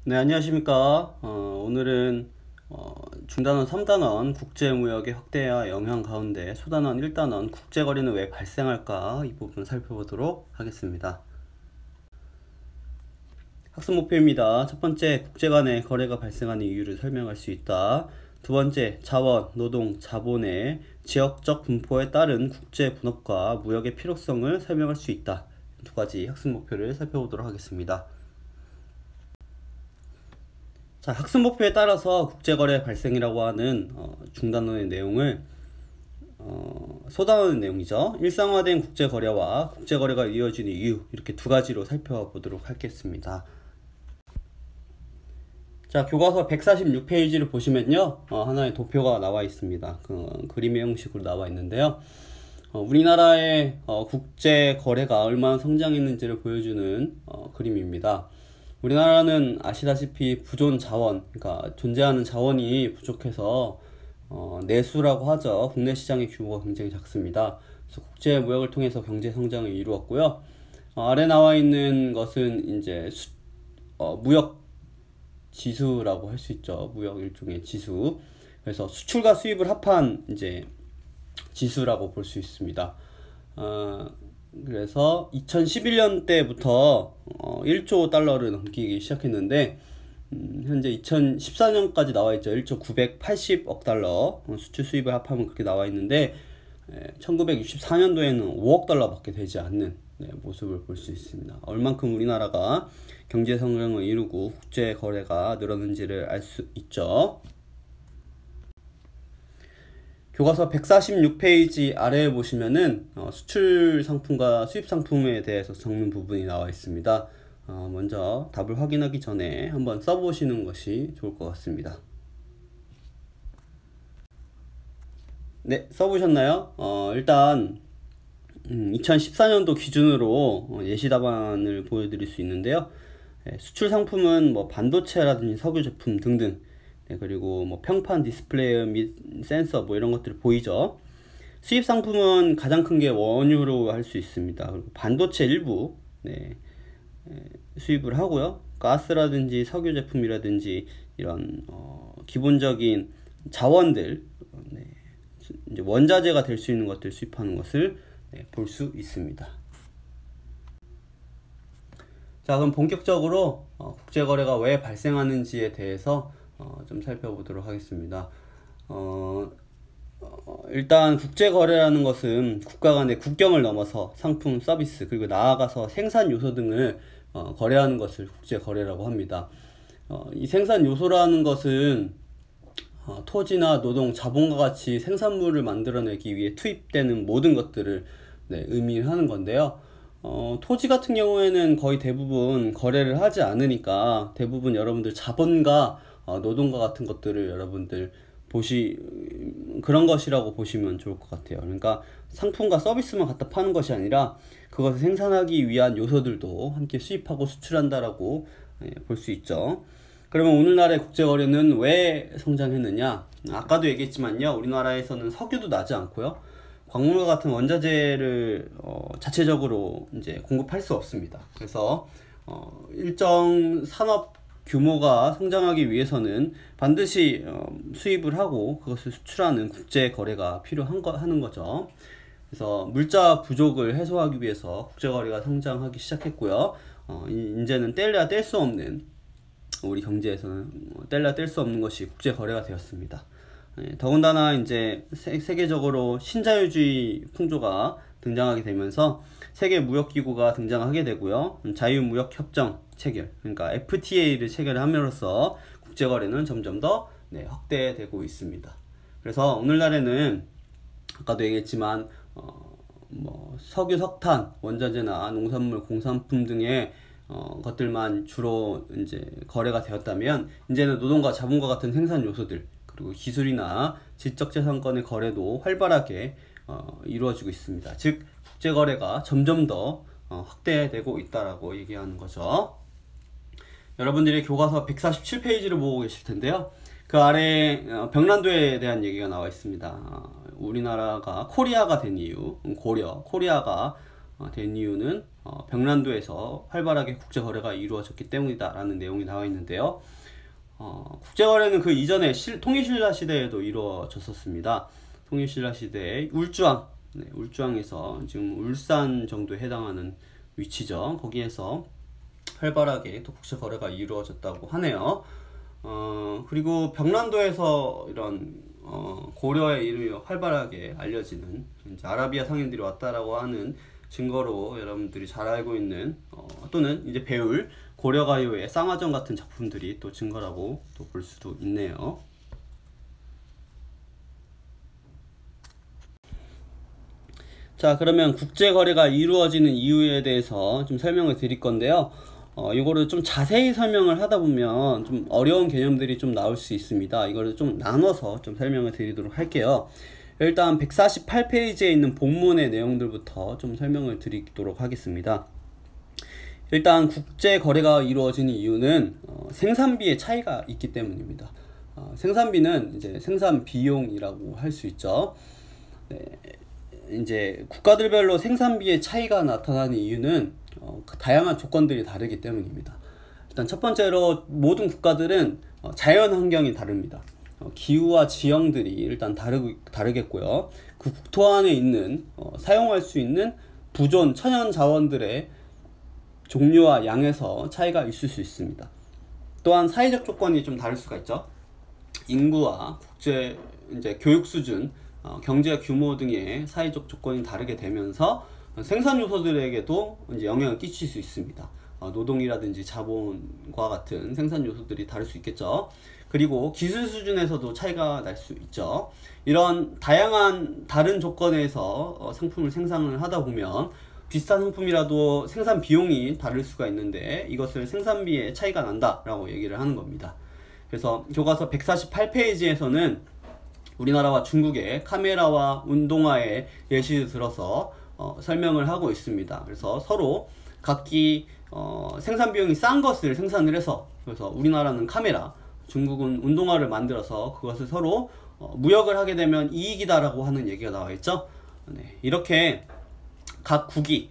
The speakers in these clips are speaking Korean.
네, 안녕하십니까. 오늘은 중단원 3단원 국제무역의 확대와 영향 가운데 소단원 1단원 국제거래는 왜 발생할까, 이 부분 살펴보도록 하겠습니다. 학습 목표입니다. 첫 번째, 국제 간의 거래가 발생하는 이유를 설명할 수 있다. 두 번째, 자원, 노동, 자본의 지역적 분포에 따른 국제 분업과 무역의 필요성을 설명할 수 있다. 두 가지 학습 목표를 살펴보도록 하겠습니다. 자, 학습 목표에 따라서 국제거래 발생이라고 하는 중단원의 내용을 소단원의 내용이죠. 일상화된 국제거래와 국제거래가 이루어지는 이유, 이렇게 두 가지로 살펴보도록 하겠습니다. 자, 교과서 146페이지를 보시면요, 하나의 도표가 나와 있습니다. 그림의 형식으로 나와 있는데요. 우리나라의 국제거래가 얼마나 성장했는지를 보여주는 그림입니다. 우리나라는 아시다시피 부존 자원, 그러니까 존재하는 자원이 부족해서 내수라고 하죠. 국내 시장의 규모가 굉장히 작습니다. 그래서 국제 무역을 통해서 경제 성장을 이루었고요. 아래 나와 있는 것은 이제 무역 지수라고 할 수 있죠. 무역 일종의 지수. 그래서 수출과 수입을 합한 이제 지수라고 볼 수 있습니다. 그래서 2011년 때부터 1조 달러를 넘기기 시작했는데, 현재 2014년까지 나와 있죠. 1조 980억 달러 수출 수입을 합하면 그렇게 나와 있는데, 1964년도에는 5억 달러밖에 되지 않는 모습을 볼 수 있습니다. 얼만큼 우리나라가 경제 성장을 이루고 국제 거래가 늘었는지를 알 수 있죠. 교과서 146페이지 아래에 보시면은 수출 상품과 수입 상품에 대해서 적는 부분이 나와 있습니다. 먼저 답을 확인하기 전에 한번 써보시는 것이 좋을 것 같습니다. 네, 써보셨나요? 일단 2014년도 기준으로 예시 답안을 보여드릴 수 있는데요. 수출 상품은 뭐 반도체라든지 석유 제품 등등, 그리고 뭐 평판 디스플레이 및 센서 뭐 이런 것들이 보이죠. 수입 상품은 가장 큰 게 원유로 할 수 있습니다. 그리고 반도체 일부 수입을 하고요. 가스라든지 석유 제품이라든지 이런 기본적인 자원들, 이제 원자재가 될 수 있는 것들 수입하는 것을 볼 수 있습니다. 자, 그럼 본격적으로 국제거래가 왜 발생하는지에 대해서 좀 살펴보도록 하겠습니다. 일단 국제거래라는 것은 국가 간의 국경을 넘어서 상품, 서비스, 그리고 나아가서 생산 요소 등을 거래하는 것을 국제거래라고 합니다. 이 생산 요소라는 것은 토지나 노동, 자본과 같이 생산물을 만들어내기 위해 투입되는 모든 것들을 의미하는 건데요. 토지 같은 경우에는 거의 대부분 거래를 하지 않으니까 대부분 여러분들 자본과 노동과 같은 것들을 여러분들 그런 것이라고 보시면 좋을 것 같아요. 그러니까 상품과 서비스만 갖다 파는 것이 아니라 그것을 생산하기 위한 요소들도 함께 수입하고 수출한다라고 볼 수 있죠. 그러면 오늘날의 국제거래는 왜 성장했느냐? 아까도 얘기했지만요, 우리나라에서는 석유도 나지 않고요, 광물과 같은 원자재를 자체적으로 이제 공급할 수 없습니다. 그래서 일정 산업 규모가 성장하기 위해서는 반드시 수입을 하고 그것을 수출하는 국제 거래가 필요한 거죠. 그래서 물자 부족을 해소하기 위해서 국제 거래가 성장하기 시작했고요. 이제는 뗄래야 뗄 수 없는, 우리 경제에서는 뗄래야 뗄 수 없는 것이 국제 거래가 되었습니다. 더군다나 이제 세계적으로 신자유주의 풍조가 등장하게 되면서 세계 무역기구가 등장하게 되고요. 자유무역협정 체결, 그러니까 FTA를 체결함으로써 국제거래는 점점 더 확대되고 있습니다. 그래서 오늘날에는 아까도 얘기했지만 뭐 석유, 석탄, 원자재나 농산물, 공산품 등의 것들만 주로 이제 거래가 되었다면, 이제는 노동과 자본과 같은 생산 요소들, 그리고 기술이나 지적재산권의 거래도 활발하게 이루어지고 있습니다. 즉 국제거래가 점점 더 확대되고 있다라고 얘기하는 거죠. 여러분들이 교과서 147페이지를 보고 계실 텐데요. 그 아래 벽난도에 대한 얘기가 나와 있습니다. 우리나라가 코리아가 된 이유, 코리아가 된 이유는 벽난도에서 활발하게 국제거래가 이루어졌기 때문이다 라는 내용이 나와 있는데요. 국제거래는 그 이전에 통일신라 시대에도 이루어졌었습니다. 통일신라 시대에 울주항, 울주항에서 지금 울산 정도에 해당하는 위치죠. 거기에서 활발하게 또 국제거래가 이루어졌다고 하네요. 그리고 벽난도에서 이런 고려의 이름이 활발하게 알려지는 이제 아라비아 상인들이 왔다라고 하는 증거로 여러분들이 잘 알고 있는 또는 이제 배울 고려가요의 쌍화점 같은 작품들이 또 증거라고 또 볼 수도 있네요. 자, 그러면 국제거래가 이루어지는 이유에 대해서 좀 설명을 드릴 건데요. 이거를 좀 자세히 설명을 하다 보면 좀 어려운 개념들이 좀 나올 수 있습니다. 이거를 좀 나눠서 좀 설명을 드리도록 할게요. 일단 148페이지에 있는 본문의 내용들부터 좀 설명을 드리도록 하겠습니다. 일단 국제거래가 이루어지는 이유는 생산비의 차이가 있기 때문입니다. 생산비는 이제 생산 비용이라고 할 수 있죠. 네, 이제 국가들별로 생산비의 차이가 나타나는 이유는 다양한 조건들이 다르기 때문입니다. 일단 첫 번째로 모든 국가들은 자연 환경이 다릅니다. 기후와 지형들이 일단 다르겠고요. 그 국토 안에 있는 사용할 수 있는 부존 천연 자원들의 종류와 양에서 차이가 있을 수 있습니다. 또한 사회적 조건이 좀 다를 수가 있죠. 인구와 국제 이제 교육 수준, 경제 규모 등의 사회적 조건이 다르게 되면서 생산 요소들에게도 이제 영향을 끼칠 수 있습니다. 노동이라든지 자본과 같은 생산 요소들이 다를 수 있겠죠. 그리고 기술 수준에서도 차이가 날 수 있죠. 이런 다양한 다른 조건에서 상품을 생산을 하다 보면 비슷한 상품이라도 생산 비용이 다를 수가 있는데 이것을 생산비에 차이가 난다 라고 얘기를 하는 겁니다. 그래서 교과서 148페이지에서는 우리나라와 중국의 카메라와 운동화의 예시를 들어서 설명을 하고 있습니다. 그래서 서로 각기 생산 비용이 싼 것을 생산을 해서, 그래서 우리나라는 카메라, 중국은 운동화를 만들어서 그것을 서로 무역을 하게 되면 이익이다 라고 하는 얘기가 나와 있죠. 네, 이렇게 각 국이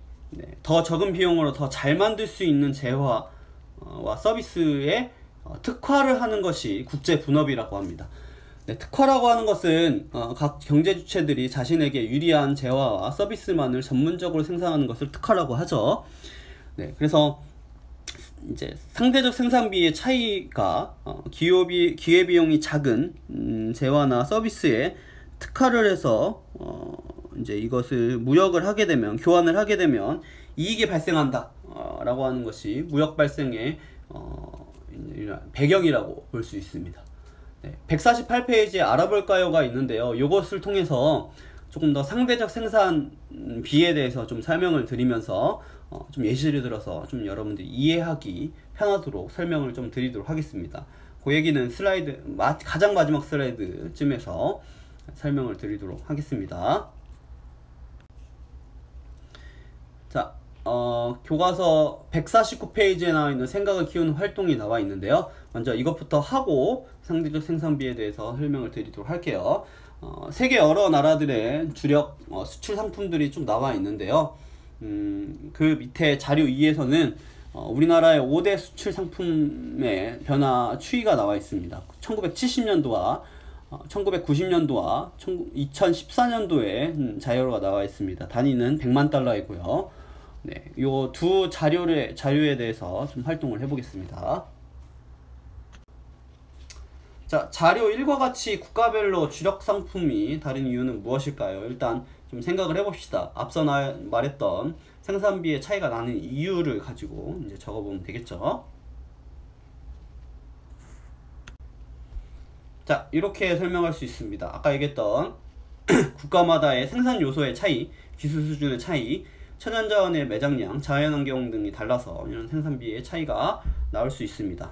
더 적은 비용으로 더 잘 만들 수 있는 재화와 서비스에 특화를 하는 것이 국제 분업이라고 합니다. 네, 특화라고 하는 것은 각 경제 주체들이 자신에게 유리한 재화와 서비스만을 전문적으로 생산하는 것을 특화라고 하죠. 네, 그래서 이제 상대적 생산비의 차이가 기회비용이 작은 재화나 서비스에 특화를 해서 이제 이것을 무역을 하게 되면, 교환을 하게 되면 이익이 발생한다 라고 하는 것이 무역 발생의 배경이라고 볼 수 있습니다. 네, 148페이지에 알아볼까요가 있는데요. 이것을 통해서 조금 더 상대적 생산비에 대해서 좀 설명을 드리면서 좀 예시를 들어서 좀 여러분들이 이해하기 편하도록 설명을 좀 드리도록 하겠습니다. 그 얘기는 슬라이드 가장 마지막 슬라이드쯤에서 설명을 드리도록 하겠습니다. 자, 교과서 149페이지에 나와 있는 생각을 키우는 활동이 나와 있는데요. 먼저 이것부터 하고 상대적 생산비에 대해서 설명을 드리도록 할게요. 세계 여러 나라들의 주력 수출 상품들이 좀 나와 있는데요. 그 밑에 자료 2에서는 우리나라의 5대 수출 상품의 변화 추이가 나와 있습니다. 1970년도와 1990년도와 2014년도에 자료가 나와 있습니다. 단위는 100만 달러이고요. 네, 요 두 자료에 대해서 좀 활동을 해보겠습니다. 자, 자료 1과 같이 국가별로 주력 상품이 다른 이유는 무엇일까요? 일단 좀 생각을 해봅시다. 앞서 말했던 생산비의 차이가 나는 이유를 가지고 이제 적어보면 되겠죠. 자, 이렇게 설명할 수 있습니다. 아까 얘기했던 국가마다의 생산 요소의 차이, 기술 수준의 차이, 천연자원의 매장량, 자연환경 등이 달라서 이런 생산비의 차이가 나올 수 있습니다.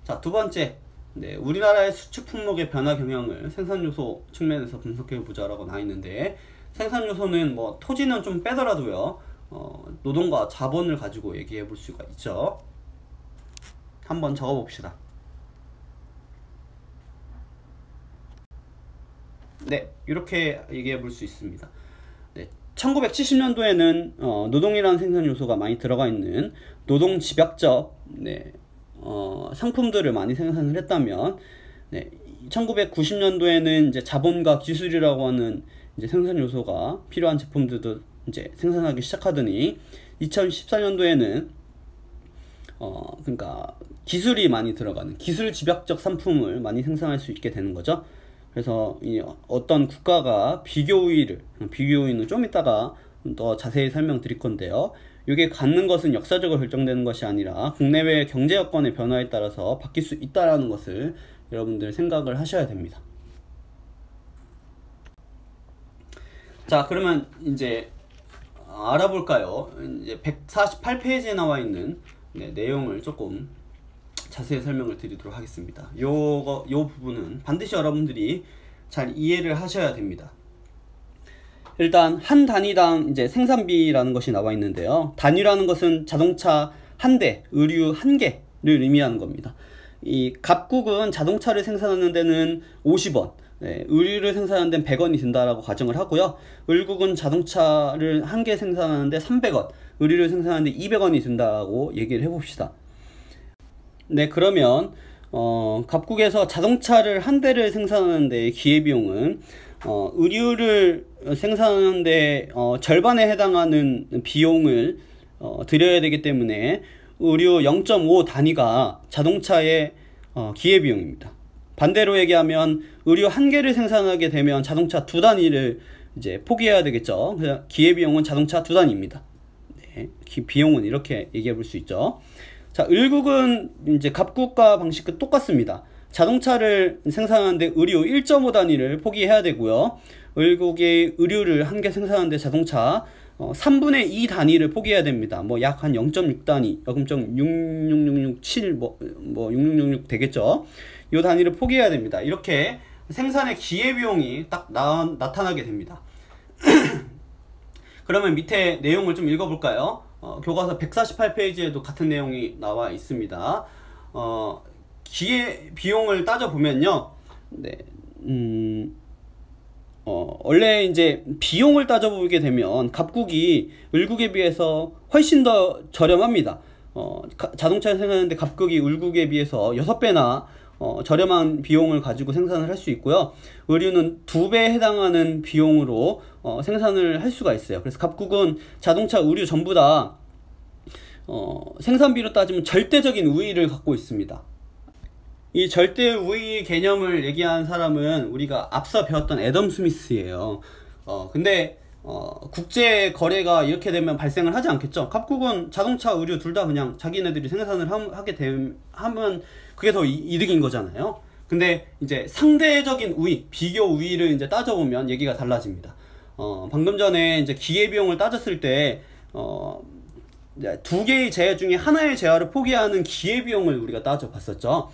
자, 두 번째, 우리나라의 수출 품목의 변화 경향을 생산 요소 측면에서 분석해 보자라고 나와 있는데, 생산 요소는 뭐 토지는 좀 빼더라도요, 노동과 자본을 가지고 얘기해 볼 수가 있죠. 한번 적어 봅시다. 네, 이렇게 얘기해 볼 수 있습니다. 네, 1970년도에는 노동이라는 생산 요소가 많이 들어가 있는 노동 집약적 상품들을 많이 생산을 했다면, 1990년도에는 이제 자본과 기술이라고 하는 이제 생산 요소가 필요한 제품들도 이제 생산하기 시작하더니, 2014년도에는 그러니까 기술이 많이 들어가는 기술 집약적 상품을 많이 생산할 수 있게 되는 거죠. 그래서 이 어떤 국가가 비교 우위는 좀 이따가 더 자세히 설명드릴 건데요. 이게 갖는 것은 역사적으로 결정되는 것이 아니라 국내외 경제 여건의 변화에 따라서 바뀔 수 있다라는 것을 여러분들 생각을 하셔야 됩니다. 자, 그러면 이제 알아볼까요? 이제 148페이지에 나와 있는 내용을 조금 자세히 설명을 드리도록 하겠습니다. 요 부분은 반드시 여러분들이 잘 이해를 하셔야 됩니다. 일단 한 단위당 이제 생산비라는 것이 나와 있는데요. 단위라는 것은 자동차 한 대, 의류 한 개를 의미하는 겁니다. 이 갑국은 자동차를 생산하는 데는 50원, 의류를 생산하는 데는 100원이 든다라고 가정을 하고요. 을국은 자동차를 한 개 생산하는데 300원, 의류를 생산하는데 200원이 든다고 얘기를 해봅시다. 네, 그러면 갑국에서 자동차를 한 대를 생산하는데 기회비용은 의류를 생산하는데 절반에 해당하는 비용을 들여야 되기 때문에 의류 0.5 단위가 자동차의 기회비용입니다. 반대로 얘기하면 의류 한 개를 생산하게 되면 자동차 두 단위를 이제 포기해야 되겠죠. 그래서 기회비용은 자동차 두 단위입니다. 네, 비용은 이렇게 얘기해 볼 수 있죠. 자, 을국은 이제 갑국과 방식과 똑같습니다. 자동차를 생산하는데 의류 1.5 단위를 포기해야 되고요. 을국이 의류를 한 개 생산하는데 자동차 3분의 2 단위를 포기해야 됩니다. 뭐 약 한 0.6 단위, 0.66667 뭐 6666 되겠죠. 이 단위를 포기해야 됩니다. 이렇게 생산의 기회비용이 딱 나타나게 됩니다. 그러면 밑에 내용을 좀 읽어볼까요? 교과서 148페이지에도 같은 내용이 나와 있습니다. 기회비용을 따져보면요. 원래 이제 비용을 따져보게 되면 갑국이 을국에 비해서 훨씬 더 저렴합니다. 자동차를 생산하는데 갑국이 을국에 비해서 6배나 저렴한 비용을 가지고 생산을 할 수 있고요. 의류는 2배에 해당하는 비용으로 생산을 할 수가 있어요. 그래서 갑국은 자동차, 의류 전부 다 생산비로 따지면 절대적인 우위를 갖고 있습니다. 이 절대 우위 개념을 얘기한 사람은 우리가 앞서 배웠던 애덤 스미스예요. 근데 국제 거래가 이렇게 되면 발생을 하지 않겠죠. 갑국은 자동차, 의류 둘 다 그냥 자기네들이 생산을 하게 하면 그게 더 이득인 거잖아요. 근데 이제 상대적인 우위, 비교 우위를 이제 따져보면 얘기가 달라집니다. 방금 전에 이제 기회비용을 따졌을 때 두 개의 재화 중에 하나의 재화를 포기하는 기회비용을 우리가 따져봤었죠.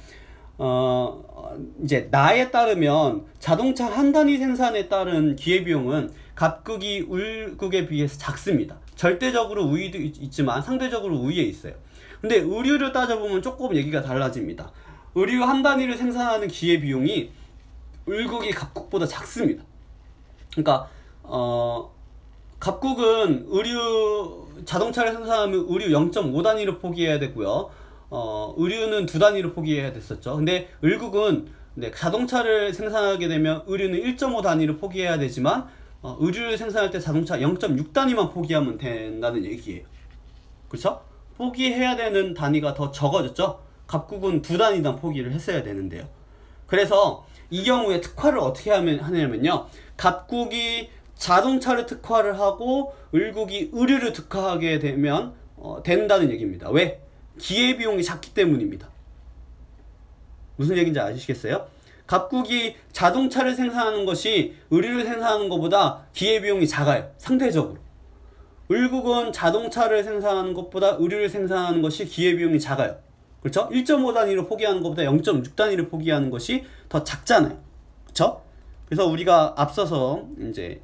이제 나에 따르면 자동차 한 단위 생산에 따른 기회비용은 갑국이 을국에 비해서 작습니다. 절대적으로 우위도 있지만 상대적으로 우위에 있어요. 근데 의류를 따져보면 조금 얘기가 달라집니다. 의류 한 단위를 생산하는 기회비용이 을국이 갑국보다 작습니다. 그러니까 갑국은 자동차를 생산하면 의류 0.5 단위를 포기해야 되고요. 의류는 2 단위를 포기해야 됐었죠. 근데 을국은 자동차를 생산하게 되면 의류는 1.5 단위를 포기해야 되지만 의류를 생산할 때 자동차 0.6 단위만 포기하면 된다는 얘기예요. 그렇죠? 포기해야 되는 단위가 더 적어졌죠. 갑국은 2 단위당 포기를 했어야 되는데요. 그래서 이 경우에 특화를 어떻게 하냐면요, 갑국이 자동차를 특화를 하고 을국이 의류를 특화하게 되면 된다는 얘기입니다. 왜? 기회비용이 작기 때문입니다. 무슨 얘기인지 아시겠어요? 갑국이 자동차를 생산하는 것이 의류를 생산하는 것보다 기회비용이 작아요. 상대적으로. 을국은 자동차를 생산하는 것보다 의류를 생산하는 것이 기회비용이 작아요. 그렇죠? 1.5 단위로 포기하는 것보다 0.6 단위로 포기하는 것이 더 작잖아요. 그렇죠? 그래서 우리가 앞서서 이제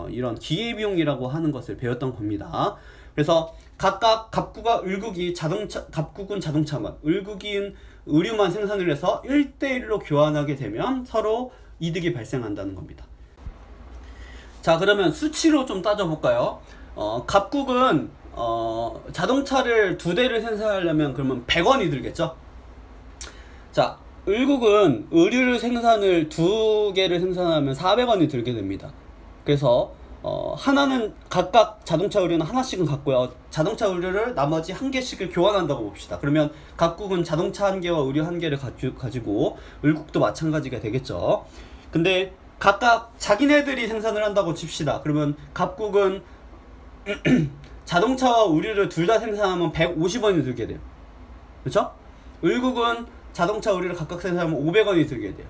이런 기회비용이라고 하는 것을 배웠던 겁니다. 그래서 각각 갑국과 을국이 갑국은 자동차만, 을국인 의류만 생산을 해서 1대1로 교환하게 되면 서로 이득이 발생한다는 겁니다. 자, 그러면 수치로 좀 따져볼까요? 갑국은 자동차를 2대를 생산하려면 그러면 100원이 들겠죠? 자, 을국은 의류를 생산을 2개를 생산하면 400원이 들게 됩니다. 그래서 하나는 각각 자동차 의류는 하나씩은 갖고요. 자동차 의류를 나머지 1개씩을 교환한다고 봅시다. 그러면 갑국은 자동차 1개와 의류 1개를 가지고 을국도 마찬가지가 되겠죠. 근데 각각 자기네들이 생산을 한다고 칩시다. 그러면 갑국은 자동차와 의류를 둘 다 생산하면 150원이 들게 돼요. 그렇죠? 을국은 자동차 의류를 각각 생산하면 500원이 들게 돼요.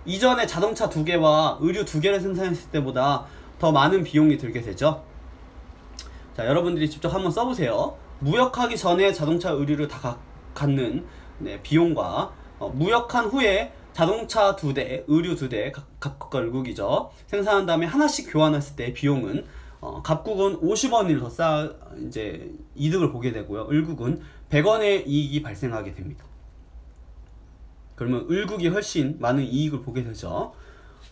이전에 자동차 2개와 의류 2개를 생산했을 때보다 더 많은 비용이 들게 되죠. 자, 여러분들이 직접 한번 써보세요. 무역하기 전에 자동차 의류를 다 갖는 비용과 무역한 후에 자동차 2대, 의류 2대, 갑국과 을국이죠. 생산한 다음에 하나씩 교환했을 때 비용은 갑국은 50원을 더 이제 이득을 보게 되고요. 을국은 100원의 이익이 발생하게 됩니다. 그러면 을국이 훨씬 많은 이익을 보게 되죠.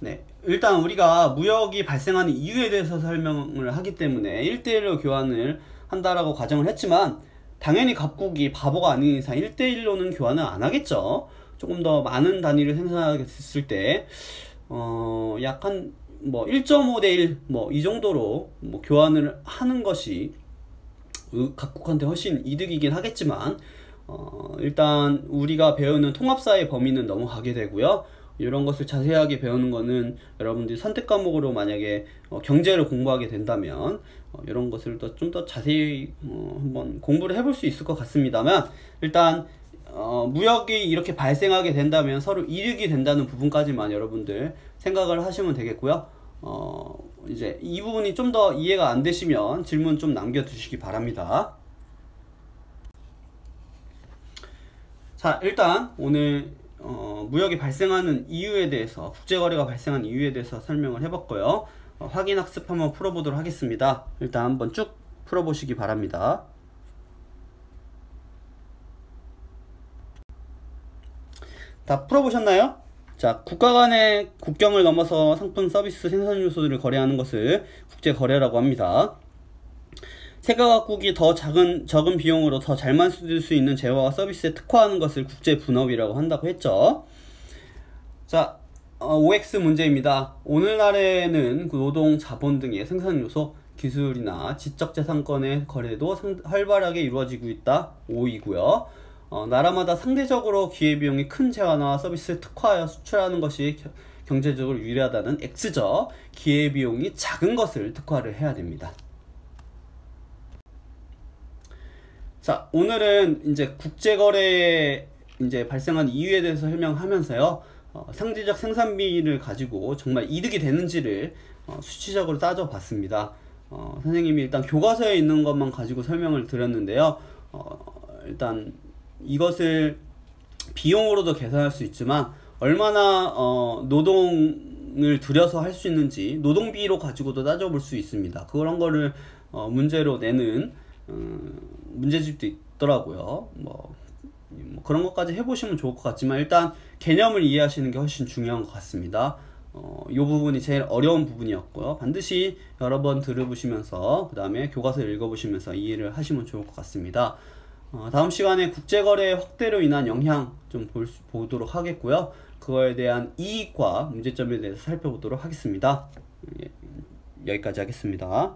네, 일단 우리가 무역이 발생하는 이유에 대해서 설명을 하기 때문에 1대1로 교환을 한다라고 가정을 했지만 당연히 갑국이 바보가 아닌 이상 1대1로는 교환을 안 하겠죠. 조금 더 많은 단위를 생산하게 됐을 때 약간 뭐 1.5대 1 뭐 이 정도로 뭐 교환을 하는 것이 각국한테 훨씬 이득이긴 하겠지만 일단 우리가 배우는 통합사의 범위는 넘어가게 되고요. 이런 것을 자세하게 배우는 거는 여러분들이 선택 과목으로 만약에 경제를 공부하게 된다면 이런 것을 좀 더 자세히 한번 공부를 해볼 수 있을 것 같습니다만, 일단 무역이 이렇게 발생하게 된다면 서로 이득이 된다는 부분까지만 여러분들 생각을 하시면 되겠고요. 이제 이 부분이 좀 더 이해가 안 되시면 질문 좀 남겨주시기 바랍니다. 자, 일단 오늘 무역이 발생하는 이유에 대해서, 국제거래가 발생하는 이유에 대해서 설명을 해봤고요. 확인학습 한번 풀어보도록 하겠습니다. 일단 한번 쭉 풀어보시기 바랍니다. 다 풀어보셨나요? 자, 국가 간의 국경을 넘어서 상품, 서비스, 생산 요소들을 거래하는 것을 국제거래라고 합니다. 세계각국이 더 적은 비용으로 더 잘만 쓸 수 있는 재화와 서비스에 특화하는 것을 국제분업이라고 한다고 했죠. 자, OX 문제입니다. 오늘날에는 노동, 자본 등의 생산 요소, 기술이나 지적재산권의 거래도 활발하게 이루어지고 있다. O이고요. 나라마다 상대적으로 기회비용이 큰 재화나 서비스를 특화하여 수출하는 것이 경제적으로 유리하다는 X죠. 기회비용이 작은 것을 특화를 해야 됩니다. 자, 오늘은 이제 국제거래에 이제 발생한 이유에 대해서 설명하면서요, 상대적 생산비를 가지고 정말 이득이 되는지를 수치적으로 따져봤습니다. 선생님이 일단 교과서에 있는 것만 가지고 설명을 드렸는데요. 일단 이것을 비용으로도 계산할 수 있지만 얼마나 노동을 들여서 할 수 있는지 노동비로 가지고도 따져볼 수 있습니다. 그런 거를 문제로 내는 문제집도 있더라고요. 뭐 그런 것까지 해보시면 좋을 것 같지만 일단 개념을 이해하시는 게 훨씬 중요한 것 같습니다. 이 부분이 제일 어려운 부분이었고요. 반드시 여러 번 들어보시면서 그 다음에 교과서를 읽어보시면서 이해를 하시면 좋을 것 같습니다. 다음 시간에 국제거래 확대로 인한 영향 좀 보도록 하겠고요. 그거에 대한 이익과 문제점에 대해서 살펴보도록 하겠습니다. 여기까지 하겠습니다.